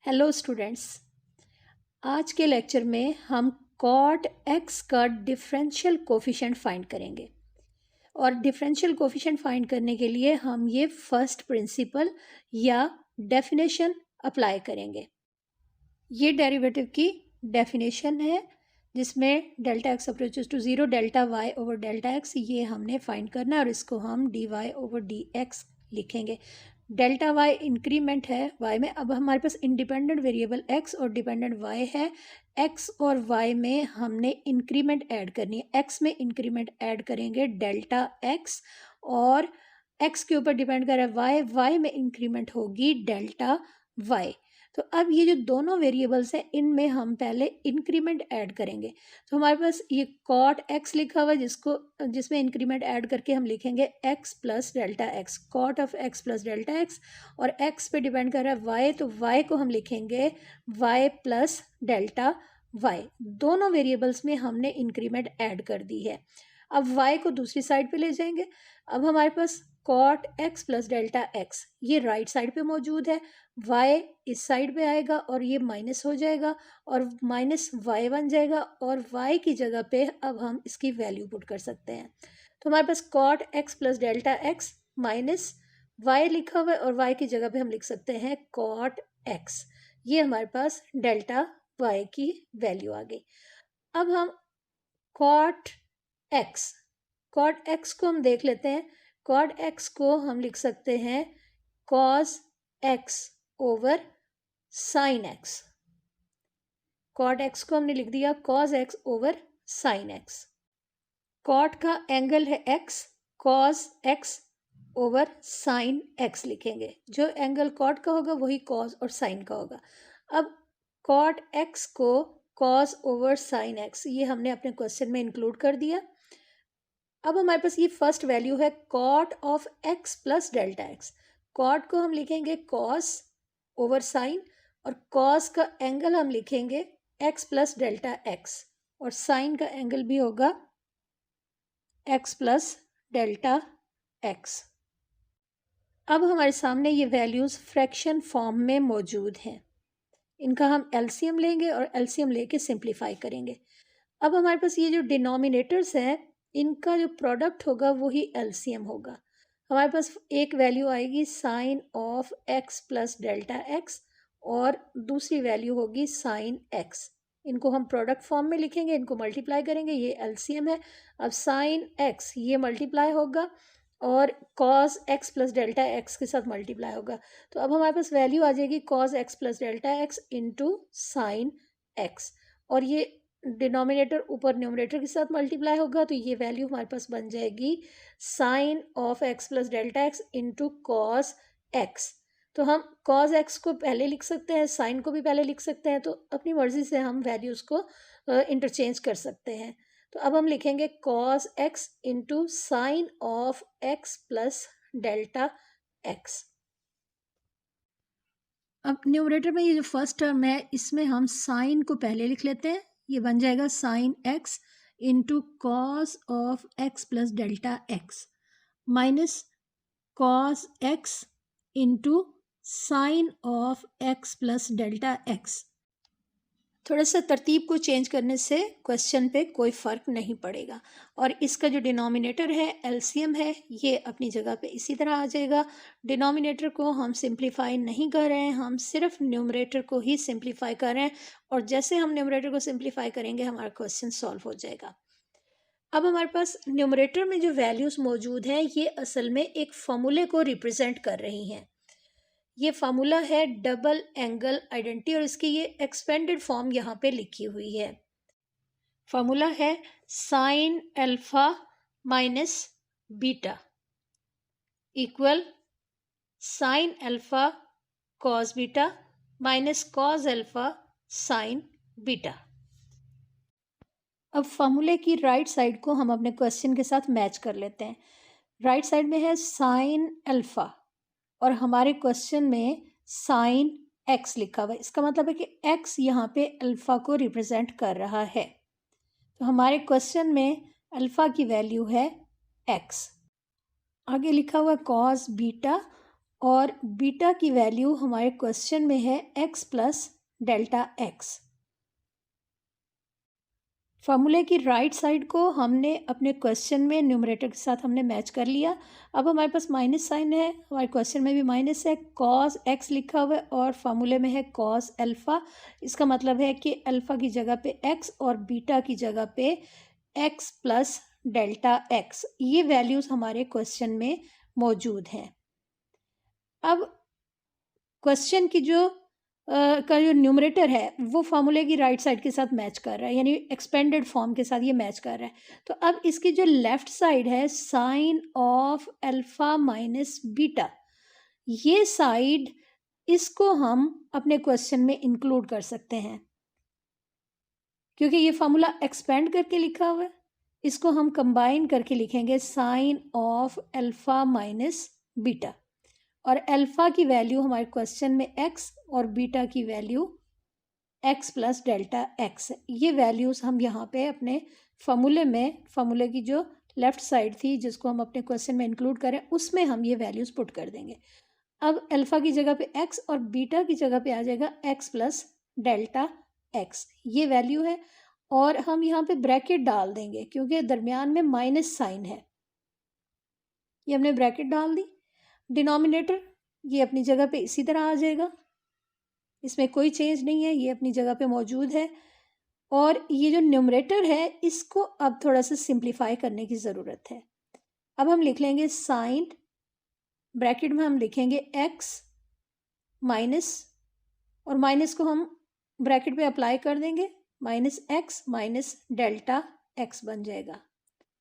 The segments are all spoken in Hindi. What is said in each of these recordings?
Hello students. आज के लेक्चर में हम कॉट एक्स का डिफरेंशियल कोफिशिएंट फाइंड करेंगे और डिफरेंशियल कोफिशिएंट फाइंड करने के लिए हम ये फर्स्ट प्रिंसिपल या डेफिनेशन अप्लाई करेंगे। ये डेरिवेटिव की डेफिनेशन है जिसमें delta x approaches to zero, delta y over delta x ये हमने फाइंड करना है और इसको हम d y over d x लिखेंगे। डेल्टा वाई इंक्रीमेंट है वाई में। अब हमारे पास इंडिपेंडेंट वेरिएबल एक्स और डिपेंडेंट वाई है। एक्स और वाई में हमने इंक्रीमेंट ऐड करनी है। एक्स में इंक्रीमेंट ऐड करेंगे डेल्टा एक्स और एक्स के ऊपर डिपेंड कर रहा है वाई, वाई में इंक्रीमेंट होगी डेल्टा वाई। तो अब ये जो दोनों वेरिएबल्स हैं इनमें हम पहले इंक्रीमेंट ऐड करेंगे। तो हमारे पास ये कॉट एक्स लिखा हुआ है जिसमें इंक्रीमेंट ऐड करके हम लिखेंगे x plus delta x, cot of x plus delta x. और एक्स पे डिपेंड कर रहा है वाई, तो वाई को हम लिखेंगे वाई प्लस डेल्टा वाई। दोनों वेरिएबल्स में हमने इंक्रीमेंट ऐड कर दी है। अब वाई को दूसरी साइड पे ले जाएंगे। अब हमारे पास cot x plus delta x ये राइट साइड पे मौजूद है, y इस साइड पे आएगा और ये माइनस हो जाएगा और माइनस y बन जाएगा और y की जगह पे अब हम इसकी वैल्यू पुट कर सकते हैं। तो हमारे पास cot x plus delta x minus y लिखा हुआ है और y की जगह पे हम लिख सकते हैं कॉट एक्स। ये हमारे पास डेल्टा y की वैल्यू आ गई। अब हम कॉट एक्स को हम देख लेते हैं। कॉट एक्स को हम लिख सकते हैं cos x over sine x. Cot x को हमने लिख दिया cos x over sine x. Cot का एंगल है x, cos x over sine x लिखेंगे। जो एंगल कॉट का होगा वही कॉस और साइन का होगा। अब कॉट एक्स को कॉस ओवर साइन एक्स ये हमने अपने क्वेश्चन में इंक्लूड कर दिया। अब हमारे पास ये फर्स्ट वैल्यू है cot of x plus delta x. Cot को हम लिखेंगे कॉस ओवर साइन और कॉस का एंगल हम लिखेंगे एक्स प्लस डेल्टा एक्स और साइन का एंगल भी होगा एक्स प्लस डेल्टा एक्स। अब हमारे सामने ये वैल्यूज़ फ्रैक्शन फॉर्म में मौजूद हैं। इनका हम एलसीएम लेंगे और एलसीएम लेके सिंप्लीफाई करेंगे। अब हमारे पास ये जो डिनोमिनेटर्स हैं इनका जो प्रोडक्ट होगा वही एलसीएम होगा। हमारे पास एक वैल्यू आएगी sine of x plus delta x और दूसरी वैल्यू होगी साइन एक्स। इनको हम प्रोडक्ट फॉर्म में लिखेंगे, इनको मल्टीप्लाई करेंगे, ये एलसीएम है। अब साइन एक्स ये मल्टीप्लाई होगा और cos x plus delta x के साथ मल्टीप्लाई होगा। तो अब हमारे पास वैल्यू आ जाएगी cos x plus delta x into sine x और ये डिनोमिनेटर ऊपर न्यूमरेटर के साथ मल्टीप्लाई होगा। तो ये वैल्यू हमारे पास बन जाएगी sine of x plus delta x into cos x. तो हम कॉस एक्स को पहले लिख सकते हैं, साइन को भी पहले लिख सकते हैं, तो अपनी मर्जी से हम वैल्यूज़ को इंटरचेंज कर सकते हैं। तो अब हम लिखेंगे cos x into sign of x plus delta x. अब न्यूमरेटर में ये जो फर्स्ट टर्म है इसमें हम साइन को पहले लिख लेते हैं। ये बन जाएगा sine x into cos of x plus delta x minus cos x into sign of x plus delta x. थोड़ा सा तरतीब को चेंज करने से क्वेश्चन पे कोई फ़र्क नहीं पड़ेगा और इसका जो डिनोमिनेटर है एलसीएम है ये अपनी जगह पे इसी तरह आ जाएगा। डिनोमिनेटर को हम सिंप्लीफाई नहीं कर रहे हैं, हम सिर्फ न्यूमरेटर को ही सिंप्लीफाई कर रहे हैं और जैसे हम न्यूमरेटर को सिंप्लीफाई करेंगे हमारा क्वेश्चन सॉल्व हो जाएगा। अब हमारे पास न्यूमरेटर में जो वैल्यूज़ मौजूद हैं ये असल में एक फॉर्मूले को रिप्रेजेंट कर रही हैं। ये फार्मूला है डबल एंगल आइडेंटिटी और इसकी ये एक्सपेंडेड फॉर्म यहाँ पे लिखी हुई है। फार्मूला है sine alpha minus beta equal sine alpha cos beta minus cos alpha sign beta. अब फार्मूले की राइट साइड को हम अपने क्वेश्चन के साथ मैच कर लेते हैं। राइट साइड में है साइन अल्फा और हमारे क्वेश्चन में साइन एक्स लिखा हुआ है। इसका मतलब है कि एक्स यहाँ पे अल्फ़ा को रिप्रेजेंट कर रहा है। तो हमारे क्वेश्चन में अल्फ़ा की वैल्यू है एक्स। आगे लिखा हुआ कॉस बीटा और बीटा की वैल्यू हमारे क्वेश्चन में है x प्लस डेल्टा एक्स। फार्मूले की राइट साइड को हमने अपने क्वेश्चन में न्यूमरेटर के साथ हमने मैच कर लिया। अब हमारे पास माइनस साइन है, हमारे क्वेश्चन में भी माइनस है, कॉस एक्स लिखा हुआ है और फार्मूले में है कॉस अल्फ़ा। इसका मतलब है कि अल्फ़ा की जगह पे एक्स और बीटा की जगह पे एक्स प्लस डेल्टा एक्स, ये वैल्यूज़ हमारे क्वेश्चन में मौजूद हैं। अब क्वेश्चन की का जो न्यूमरेटर है वो फार्मूले की राइट साइड के साथ मैच कर रहा है, यानी एक्सपेंडेड फॉर्म के साथ ये मैच कर रहा है। तो अब इसकी जो लेफ्ट साइड है sine of alpha minus beta, ये साइड इसको हम अपने क्वेश्चन में इंक्लूड कर सकते हैं क्योंकि ये फार्मूला एक्सपेंड करके लिखा हुआ है। इसको हम कंबाइन करके लिखेंगे sine of alpha minus beta, और अल्फ़ा की वैल्यू हमारे क्वेश्चन में x और बीटा की value x plus delta x है। ये वैल्यूज़ हम यहाँ पे अपने फार्मूले की जो लेफ़्ट साइड थी जिसको हम अपने क्वेश्चन में इंक्लूड करें उसमें हम ये वैल्यूज़ पुट कर देंगे। अब अल्फ़ा की जगह पे x और बीटा की जगह पे आ जाएगा x प्लस डेल्टा x, ये वैल्यू है। और हम यहाँ पे ब्रैकेट डाल देंगे क्योंकि दरमियान में माइनस साइन है, ये हमने ब्रैकेट डाल दी। डिनोमिनेटर ये अपनी जगह पे इसी तरह आ जाएगा, इसमें कोई चेंज नहीं है, ये अपनी जगह पे मौजूद है। और ये जो न्यूमरेटर है इसको अब थोड़ा सा सिंप्लीफाई करने की ज़रूरत है। अब हम लिख लेंगे साइन, ब्रैकेट में हम लिखेंगे x माइनस, और माइनस को हम ब्रैकेट पे अप्लाई कर देंगे, minus x minus delta x बन जाएगा।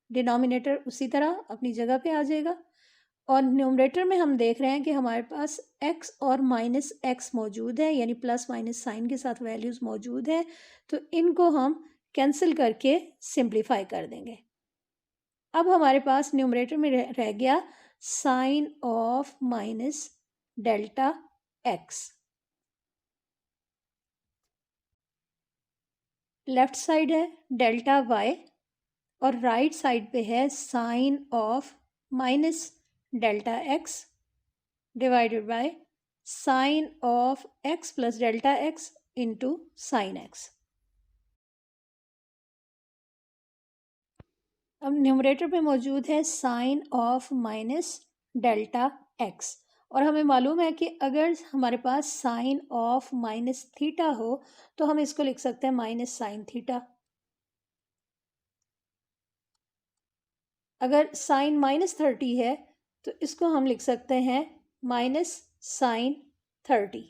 डिनोमिनेटर उसी तरह अपनी जगह पे आ जाएगा। और न्यूमरेटर में हम देख रहे हैं कि हमारे पास x और माइनस एक्स मौजूद है, यानी प्लस माइनस साइन के साथ वैल्यूज़ मौजूद है, तो इनको हम कैंसिल करके सिंप्लीफाई कर देंगे। अब हमारे पास न्यूमरेटर में रह गया sine of minus delta x. Left side है डेल्टा वाई और राइट साइड पे है sine of minus delta x divided by sine of x plus delta x into sine x. अब न्यूमरेटर पे मौजूद है sine of minus delta x, और हमें मालूम है कि अगर हमारे पास साइन ऑफ माइनस थीटा हो तो हम इसको लिख सकते हैं माइनस साइन थीटा। अगर साइन माइनस 30 है तो इसको हम लिख सकते हैं माइनस साइन 30।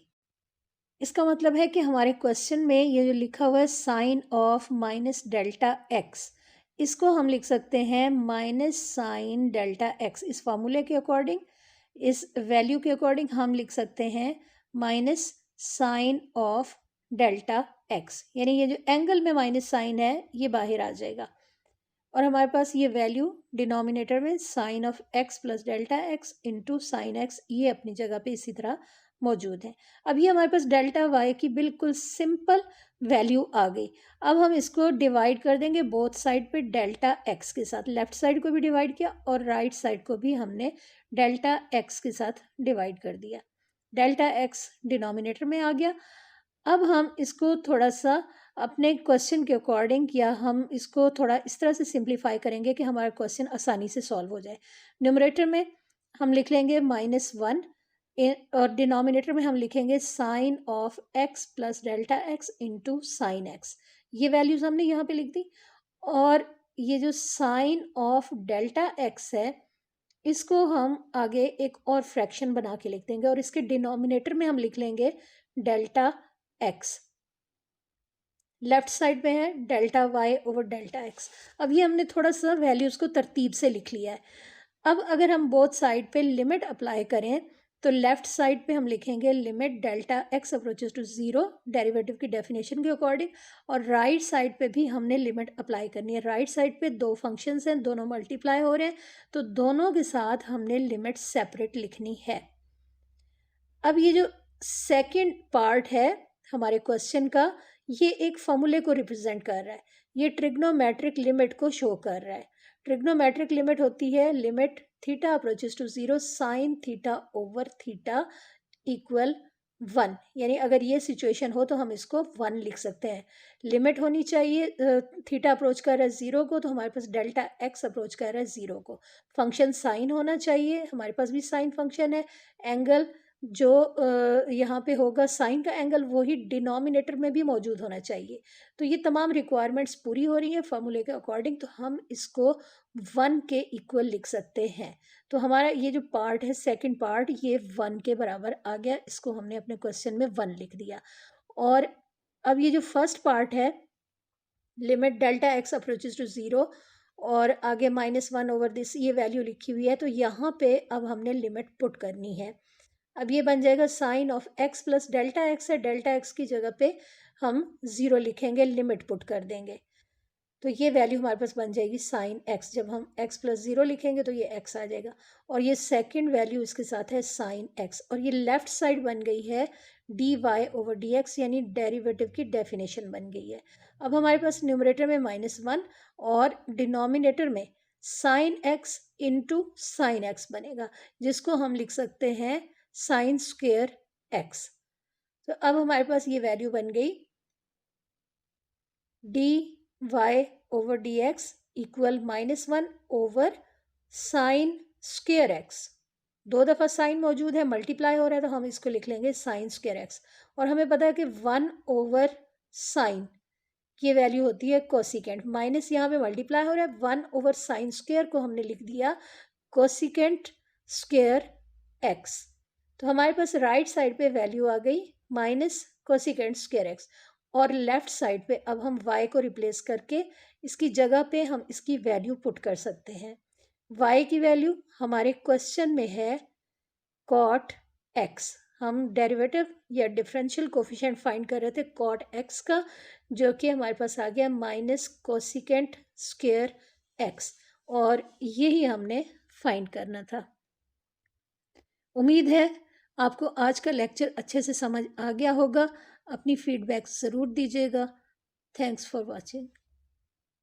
इसका मतलब है कि हमारे क्वेश्चन में ये जो लिखा हुआ है sine of minus delta x, इसको हम लिख सकते हैं माइनस साइन डेल्टा एक्स। इस फार्मूले के अकॉर्डिंग, इस वैल्यू के अकॉर्डिंग हम लिख सकते हैं minus sine of delta x, यानी ये जो एंगल में माइनस साइन है ये बाहर आ जाएगा और हमारे पास ये वैल्यू डिनोमिनेटर में sine of x plus delta x into sine x, ये अपनी जगह पे इसी तरह मौजूद है। अब ये हमारे पास डेल्टा वाई की बिल्कुल सिंपल वैल्यू आ गई। अब हम इसको डिवाइड कर देंगे बोथ साइड पे डेल्टा एक्स के साथ। लेफ्ट साइड को भी डिवाइड किया और राइट साइड को भी हमने डेल्टा एक्स के साथ डिवाइड कर दिया। डेल्टा एक्स डिनोमिनेटर में आ गया। अब हम इसको थोड़ा सा अपने क्वेश्चन के अकॉर्डिंग, या हम इसको थोड़ा इस तरह से सिंप्लीफाई करेंगे कि हमारा क्वेश्चन आसानी से सॉल्व हो जाए। न्यूमरेटर में हम लिख लेंगे -1 और डिनोमिनेटर में हम लिखेंगे sine of x plus delta x into sine x. ये वैल्यूज़ हमने यहाँ पे लिख दी, और ये जो साइन ऑफ डेल्टा एक्स है इसको हम आगे एक और फ्रैक्शन बना के लिख देंगे और इसके डिनोमिनेटर में हम लिख लेंगे डेल्टा एक्स। लेफ्ट साइड में है delta y over delta x. अब ये हमने थोड़ा सा वैल्यूज़ को तरतीब से लिख लिया है। अब अगर हम बोथ साइड पे लिमिट अप्लाई करें तो लेफ्ट साइड पे हम लिखेंगे limit delta x approaches to 0 derivative की डेफिनेशन के अकॉर्डिंग, और राइट साइड पे भी हमने लिमिट अप्लाई करनी है। राइट साइड पे दो फंक्शंस हैं, दोनों मल्टीप्लाई हो रहे हैं, तो दोनों के साथ हमने लिमिट सेपरेट लिखनी है। अब ये जो सेकेंड पार्ट है हमारे क्वेश्चन का, ये एक फॉर्मूले को रिप्रेजेंट कर रहा है, ये ट्रिग्नोमेट्रिक लिमिट को शो कर रहा है। ट्रिग्नोमेट्रिक लिमिट होती है limit theta approaches to 0 sine theta over theta equal 1, यानी अगर ये सिचुएशन हो तो हम इसको 1 लिख सकते हैं। लिमिट होनी चाहिए थीटा अप्रोच कर रहा है 0 को, तो हमारे पास डेल्टा एक्स अप्रोच कर रहा है 0 को। फंक्शन साइन होना चाहिए, हमारे पास भी साइन फंक्शन है। एंगल जो यहाँ पे होगा साइन का एंगल, वही डिनोमिनेटर में भी मौजूद होना चाहिए। तो ये तमाम रिक्वायरमेंट्स पूरी हो रही है फार्मूले के अकॉर्डिंग, तो हम इसको 1 के इक्वल लिख सकते हैं। तो हमारा ये जो पार्ट है सेकंड पार्ट, ये 1 के बराबर आ गया, इसको हमने अपने क्वेश्चन में 1 लिख दिया। और अब ये जो फर्स्ट पार्ट है, limit delta x approaches to 0 और आगे -1 ओवर दिस ये वैल्यू लिखी हुई है, तो यहाँ पे अब हमने लिमिट पुट करनी है। अब ये बन जाएगा sine of x plus delta x है, डेल्टा एक्स की जगह पे हम 0 लिखेंगे, लिमिट पुट कर देंगे, तो ये वैल्यू हमारे पास बन जाएगी साइन एक्स। जब हम एक्स प्लस 0 लिखेंगे तो ये एक्स आ जाएगा, और ये सेकंड वैल्यू इसके साथ है साइन एक्स, और ये लेफ्ट साइड बन गई है d y over d x, यानी डेरिवेटिव की डेफिनेशन बन गई है। अब हमारे पास न्यूमरेटर में -1 और डिनोमिनेटर में sine x into sine x बनेगा, जिसको हम लिख सकते हैं साइन स्क्वेयर एक्स। तो अब हमारे पास ये वैल्यू बन गई d y over d x equal -1 over sine square x. 2 दफ़ा साइन मौजूद है, मल्टीप्लाई हो रहा है, तो हम इसको लिख लेंगे साइन स्क्वेयर एक्स। और हमें पता है कि 1 ओवर साइन ये वैल्यू होती है कोसिकेंट, माइनस यहाँ पे मल्टीप्लाई हो रहा है, 1 ओवर साइन स्क्वेयर को हमने लिख दिया कोसिकेंट स्क्वेयर एक्स। तो हमारे पास राइट साइड पे वैल्यू आ गई माइनस कोसिकेंट स्क्वेयर एक्स, और लेफ्ट साइड पे अब हम y को रिप्लेस करके इसकी जगह पे हम इसकी वैल्यू पुट कर सकते हैं। y की वैल्यू हमारे क्वेश्चन में है cot x। हम डेरिवेटिव या डिफरेंशियल कोफिशिएंट फाइंड कर रहे थे cot x का, जो कि हमारे पास आ गया माइनस कोसिकेंट स्क्वेयर x, और यही हमने फाइंड करना था। उम्मीद है आपको आज का लेक्चर अच्छे से समझ आ गया होगा। अपनी फीडबैक ज़रूर दीजिएगा। Thanks for watching.